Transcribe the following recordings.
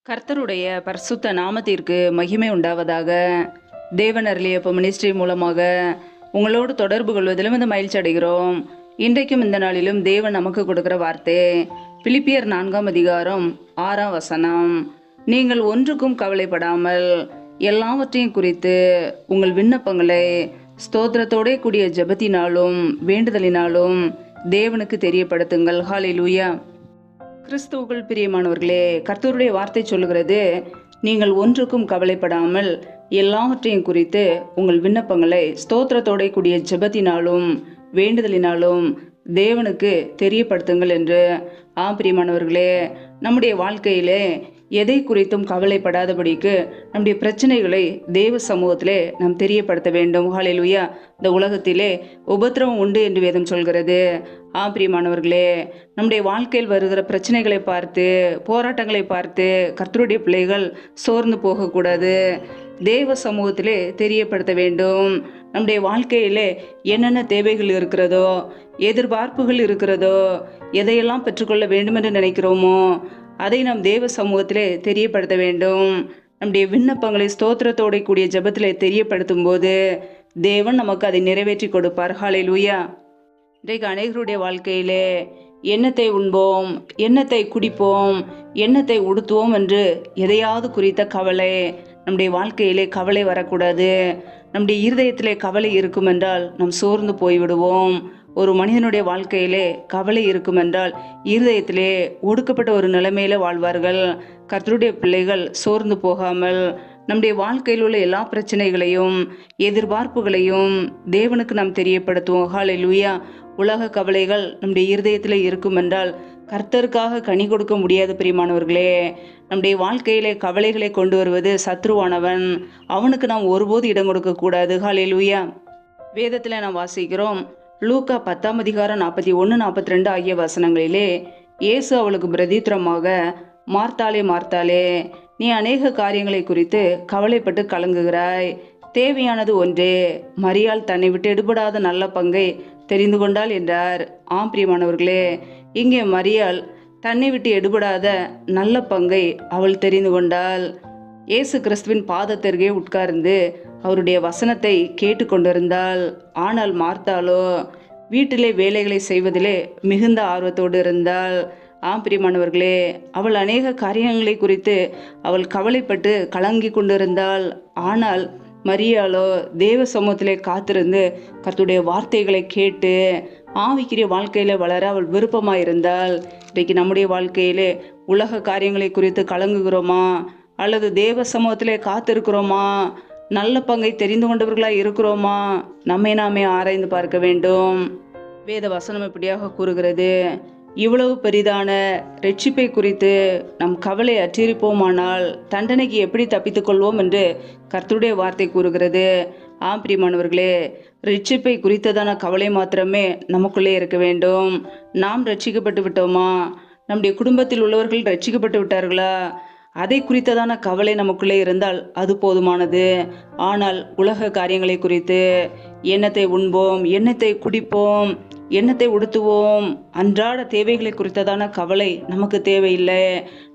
கர்த்தருடைய பரிசுத்த நாமத்திற்கு மகிமை உண்டாவதாக. தேவன் அருளிய மினிஸ்ட்ரி மூலமாக உங்களோடு தொடர்பு கொள்வதிலும் இந்த மகிழ்ச்சி அடைகிறோம். இன்றைக்கும் இந்த நாளிலும் தேவன் நமக்கு கொடுக்கிற வார்த்தை பிலிப்பியர் 4 அதிகாரம் 6 நீங்கள் ஒன்றுக்கும் கவலைப்படாமல் எல்லாவற்றையும் குறித்து உங்கள் விண்ணப்பங்களை ஸ்தோத்திரத்தோடே கூடிய ஜெபத்தினாலும் வேண்டுதலினாலும் தேவனுக்கு தெரியப்படுத்துங்கள். ஹல்லேலூயா. கிறிஸ்துவுக்குள் பிரியமானவர்களே, கர்த்தருடைய வார்த்தை சொல்லுகிறது, நீங்கள் ஒன்றுக்கும் கவலைப்படாமல் எல்லாவற்றையும் குறித்து உங்கள் விண்ணப்பங்களை ஸ்தோத்திரத்தோட கூடிய ஜெபத்தினாலும் வேண்டுதலினாலும் தேவனுக்கு தெரியப்படுத்துங்கள் என்று. பிரியமானவர்களே, நம்முடைய வாழ்க்கையிலே எதை குறித்தும் கவலைப்படாதபடிக்கு நம்முடைய பிரச்சனைகளை தேவ சமூகத்திலே நாம் தெரியப்படுத்த வேண்டும். ஹல்லேலூயா. இந்த உலகத்திலே உபத்திரவம் உண்டு என்று வேதம் சொல்கிறது. பிரியமானவர்களே, நம்முடைய வாழ்க்கையில் வருகிற பிரச்சனைகளை பார்த்து போராட்டங்களை பார்த்து கர்த்தருடைய பிள்ளைகள் சோர்ந்து போகக்கூடாது. தேவ சமூகத்திலே தெரியப்படுத்த வேண்டும். நம்முடைய வாழ்க்கையிலே என்னென்ன தேவைகள் இருக்கிறதோ, எதிர்பார்ப்புகள் இருக்கிறதோ, எதையெல்லாம் பெற்றுக்கொள்ள வேண்டும் என்று நினைக்கிறோமோ அதை நாம் தேவ சமூகத்திலே தெரியப்படுத்த வேண்டும். நம்முடைய விண்ணப்பங்களை ஸ்தோத்திரத்தோட கூடிய ஜெபத்திலே தெரியப்படுத்தும் போது தேவன் நமக்கு அதை நிறைவேற்றி கொடுப்பார். ஹல்லேலூயா. இன்றைக்கு அநேகருடைய வாழ்க்கையிலே எண்ணத்தை உண்போம், எண்ணத்தை குடிப்போம், எண்ணத்தை உடுத்துவோம் என்று எதையாவது குறித்த கவலை. நம்முடைய வாழ்க்கையிலே கவலை வரக்கூடாது. நம்முடைய இருதயத்திலே கவலை இருக்கும் என்றால் நாம் சோர்ந்து போய்விடுவோம். ஒரு மனிதனுடைய வாழ்க்கையிலே கவலை இருக்கும் என்றால் இருதயத்திலே ஒடுக்கப்பட்ட ஒரு நிலைமையில வாழ்வார்கள். கர்த்தருடைய பிள்ளைகள் சோர்ந்து போகாமல் நம்முடைய வாழ்க்கையில் உள்ள எல்லா பிரச்சனைகளையும் எதிர்பார்ப்புகளையும் தேவனுக்கு நாம் தெரியப்படுத்துவோம். ஹல்லேலூயா. உலக கவலைகள் நம்முடைய இருதயத்தில் இருக்கும் என்றால் கர்த்தருக்காக கனி கொடுக்க முடியாது. பிரியமானவர்களே, நம்முடைய வாழ்க்கையிலே கவலைகளை கொண்டு வருவது சத்ருவானவன். அவனுக்கு நாம் ஒருபோது இடம் கொடுக்க கூடாது. ஹல்லேலூயா. வேதத்தில் நாம் வாசிக்கிறோம், லூக்கா 10 அதிகாரம் 41, 42 ஆகிய வசனங்களிலே இயேசு அவளுக்கு பிரதித்திரமாக, மார்த்தாளே மார்த்தாளே, நீ அநேக காரியங்களை குறித்து கவலைப்பட்டு கலங்குகிறாய், தேவையானது ஒன்றே, மரியாள் தன்னை விட்டு எடுபடாத நல்ல பங்கை தெரிந்து கொண்டாள் என்றார். பிரியமானவர்களே, இங்கே மரியாள் தன்னை விட்டு எடுபடாத நல்ல பங்கை அவள் தெரிந்து கொண்டாள். இயேசு கிறிஸ்துவின் பாதத்தருகே உட்கார்ந்து அவருடைய வசனத்தை கேட்டு கொண்டிருந்தாள். ஆனால் மார்த்தாளோ வீட்டிலே வேலைகளை செய்வதிலே மிகுந்த ஆர்வத்தோடு இருந்தாள். பிரியமானவர்களே, அவள் அநேக காரியங்களை குறித்து அவள் கவலைப்பட்டு கலங்கி கொண்டிருந்தாள். ஆனால் மரியாளோ தேவ சமூகத்திலே காத்திருந்து கர்த்தருடைய வார்த்தைகளை கேட்டு ஆவிக்குரிய வாழ்க்கையில வளர அவள் விருப்பமாயிருந்தாள். இன்றைக்கு நம்முடைய வாழ்க்கையிலே உலக காரியங்களை குறித்து கலங்குகிறோமா, அல்லது தேவ சமூகத்திலே காத்திருக்கிறோமா, நல்ல பங்கை தெரிந்து கொண்டவர்களாக இருக்கிறோமா? நம்மை நாமே ஆராய்ந்து பார்க்க வேண்டும். வேத வசனம் இப்படியாக கூறுகிறது, இவ்வளவு பெரிதான ரட்சிப்பை குறித்து நம் கவலை அற்றிருப்போமானால் தண்டனைக்கு எப்படி தப்பித்துக் கொள்வோம் என்று கர்த்தருடைய வார்த்தை கூறுகிறது. பிரியமானவர்களே, ரட்சிப்பை குறித்ததான கவலை மாத்திரமே நமக்குள்ளே இருக்க வேண்டும். நாம் ரட்சிக்கப்பட்டு விட்டோமா? நம்முடைய குடும்பத்தில் உள்ளவர்கள் ரட்சிக்கப்பட்டு விட்டார்களா? அதை குறித்ததான கவலை நமக்குள்ளே இருந்தால் அது போதுமானது. ஆனால் உலக காரியங்களை குறித்து எண்ணத்தை உண்போம், எண்ணத்தை குடிப்போம், எண்ணத்தை உடுத்துவோம், அன்றாட தேவைகளை குறித்ததான கவலை நமக்கு தேவையில்லை.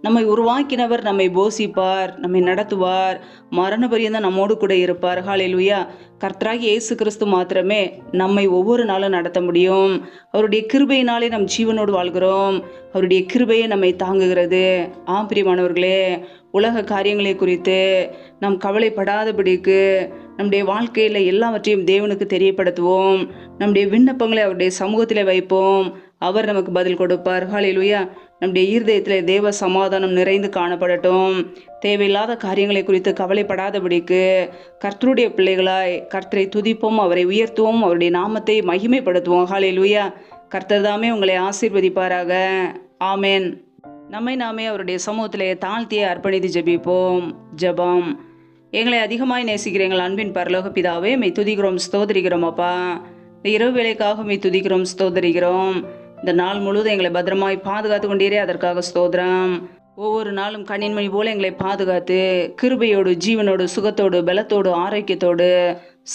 நம்மை உருவாக்கினவர் நம்மை போஷிப்பார், நம்மை நடத்துவார், மரண பரியந்தம் நம்மோடு கூட இருப்பார். ஹல்லேலூயா. கர்த்தராகிய இயேசு கிறிஸ்து மாத்திரமே நம்மை ஒவ்வொரு நாளும் நடத்த முடியும். அவருடைய கிருபையினாலே நம் ஜீவனோடு வாழ்கிறோம். அவருடைய கிருபையை நம்மை தாங்குகிறது. பிரியமானவர்களே, உலக காரியங்களை குறித்து நாம் கவலைப்படாதபடிக்கு நம்முடைய வாழ்க்கையில் எல்லாவற்றையும் தேவனுக்கு தெரியப்படுத்துவோம். நம்முடைய விண்ணப்பங்களை அவருடைய சமூகத்தில் வைப்போம். அவர் நமக்கு பதில் கொடுப்பார். ஹல்லேலூயா. நம்முடைய இருதயத்தில் தேவ சமாதானம் நிறைந்து காணப்படட்டும். தேவையில்லாத காரியங்களை குறித்து கவலைப்படாதபடிக்கு கர்த்தருடைய பிள்ளைகளாய் கர்த்தரை துதிப்போம், அவரை உயர்த்துவோம், அவருடைய நாமத்தை மகிமைப்படுத்துவோம். ஹல்லேலூயா. கர்த்தர் தாமே உங்களை ஆசீர்வதிப்பாராக. ஆமேன். நம்மை நாமே அவருடைய சமூகத்திலே தாழ்த்தியே அர்ப்பணித்து ஜெபிப்போம். ஜெபம். எங்களை அதிகமாய் நேசிக்கிற எங்கள் அன்பின் பரலோக பிதாவே, மெய் துதிக்கிறோம், ஸ்தோதரிக்கிறோம். அப்பா, இந்த இரவு வேலைக்காக மெய் துதிக்கிறோம், ஸ்தோதரிக்கிறோம். இந்த நாள் முழுவதும் எங்களை பத்திரமாய் பாதுகாத்து கொண்டீரே, அதற்காக ஸ்தோத்திரம். ஒவ்வொரு நாளும் கண்ணின்மணி போல எங்களை பாதுகாத்து கிருபையோடு ஜீவனோடு சுகத்தோடு பலத்தோடு ஆரோக்கியத்தோடு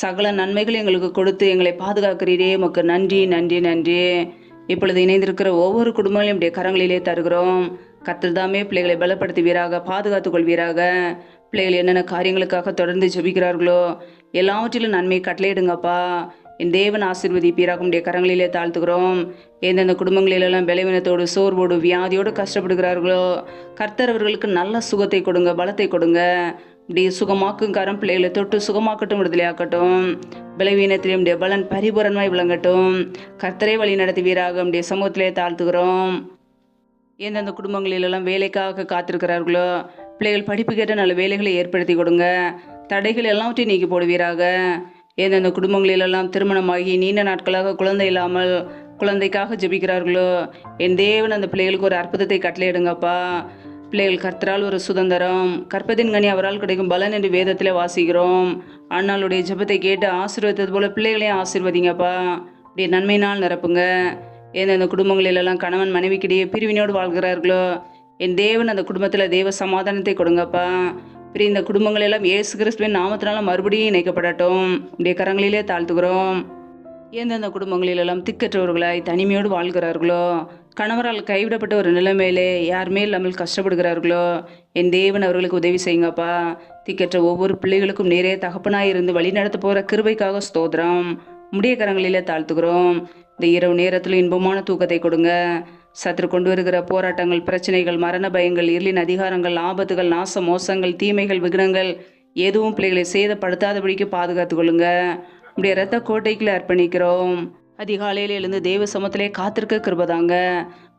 சகல நன்மைகள் எங்களுக்கு கொடுத்து எங்களை பாதுகாக்கிறீரே, உமக்கு நன்றி நன்றி நன்றி. இப்பொழுது இணைந்திருக்கிற ஒவ்வொரு குடும்பங்களையும் இப்படி கரங்களிலே தருகிறோம். கர்த்தர் தாமே பிள்ளைகளை பலப்படுத்துவீராக, பாதுகாத்துக் கொள்வீராக. பிள்ளைகள் என்னென்ன காரியங்களுக்காக தொடர்ந்து ஜெபிக்கிறார்களோ எல்லாவற்றிலும் நன்மை கட்டளையிடுங்கப்பா. என் தேவன் ஆசீர்வதிப்பீராக உடைய கரங்களிலே தாழ்த்துகிறோம். எந்தெந்த குடும்பங்களிலெல்லாம் பலவீனத்தோடு, சோர்வோடு, வியாதியோடு கஷ்டப்படுகிறார்களோ கர்த்தர் அவர்களுக்கு நல்ல சுகத்தை கொடுங்க, பலத்தை கொடுங்க. இப்படி சுகமாக்கும் கரம் பிள்ளைகளை தொட்டு சுகமாக்கட்டும், விடுதலையாக்கட்டும். பலவீனத்திலே உடைய பலன் பரிபூரணமாய் விளங்கட்டும். கர்த்தரை வழி நடத்துவீராக உடைய சமூகத்திலே தாழ்த்துகிறோம். எந்தெந்த குடும்பங்களிலெல்லாம் வேலைக்காக காத்திருக்கிறார்களோ பிள்ளைகள் படிப்பு கேட்ட நல்ல வேலைகளை ஏற்படுத்தி கொடுங்க. தடைகள் எல்லாவற்றையும் நீக்கி போடுவீராக. எந்தெந்த குடும்பங்களிலெல்லாம் திருமணமாகி நீண்ட நாட்களாக குழந்தை இல்லாமல் குழந்தைக்காக ஜெபிக்கிறார்களோ என் தேவன் அந்த பிள்ளைகளுக்கு ஒரு அற்புதத்தை கட்டளையிடுங்கப்பா. பிள்ளைகள் கர்த்தரால் ஒரு சுதந்திரம், கற்பதின் கனி அவரால் கிடைக்கும் பலன் என்று வேதத்தில் வாசிக்கிறோம். அண்ணாளுடைய ஜெபத்தை கேட்டு ஆசீர்வதித்தது போல பிள்ளைகளையும் ஆசீர்வதிங்கப்பா. இப்படி நன்மையினால் நிரப்புங்க. எந்தெந்த குடும்பங்களிலெல்லாம் கணவன் மனைவிக்கிடையே பிரிவினோடு வாழ்கிறார்களோ என் தேவன் அந்த குடும்பத்தில் தேவ சமாதானத்தை கொடுங்கப்பா. இந்த குடும்பங்கள் எல்லாம் இயேசு கிறிஸ்துவின் நாமத்தினால மறுபடியும் இணைக்கப்படட்டும். உடைய கரங்களிலே தாழ்த்துகிறோம். எந்தெந்த குடும்பங்களிலெல்லாம் திக்கற்றவர்களாய் தனிமையோடு வாழ்கிறார்களோ, கணவரால் கைவிடப்பட்ட ஒரு நிலைமையிலே யாருமே இல்லாமல் கஷ்டப்படுகிறார்களோ என் தேவன் அவர்களுக்கு உதவி செய்யுங்கப்பா. திக்கற்ற ஒவ்வொரு பிள்ளைகளுக்கும் நேரே தகப்பனாய் இருந்து வழி நடத்த போகிற கிருபைக்காக ஸ்தோத்திரம். உடைய கரங்களிலே தாழ்த்துகிறோம். இந்த இரவு நேரத்தில் இன்பமான தூக்கத்தை கொடுங்க. சத்துரு கொண்டு வருகிற போராட்டங்கள், பிரச்சனைகள், மரண பயங்கள், இருளின் அதிகாரங்கள், ஆபத்துகள், நாச மோசங்கள், தீமைகள், விக்னங்கள் எதுவும் பிள்ளைகளை சேதப்படுத்தாதபடிக்கு பாதுகாத்து கொள்ளுங்க. உடைய இரத்த கோட்டைக்குள்ள அர்ப்பணிக்கிறோம். அதிகாலையில் எழுந்து தேவ சமத்திலே காத்திருக்க கிருபதாங்க.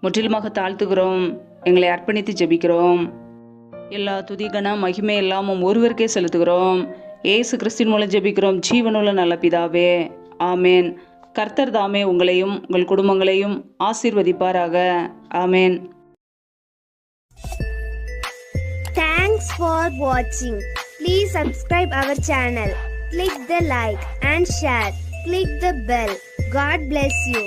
முற்றிலுமாக தாழ்த்துகிறோம். எங்களை அர்ப்பணித்து ஜெபிக்கிறோம். எல்லா துதிகன மகிமை எல்லாமும் ஒருவருக்கே செலுத்துகிறோம். ஏசு கிறிஸ்தின் மூலம் ஜெபிக்கிறோம் ஜீவனுள்ள நல்ல பிதாவே, ஆமேன். கர்த்தர் தாமே உங்களையும் உங்கள் குடும்பங்களையும் ஆசீர்வதிப்பாராக. ஆமேன். Thanks for watching. Please subscribe our channel. Click the like and share. Click the bell. God bless you.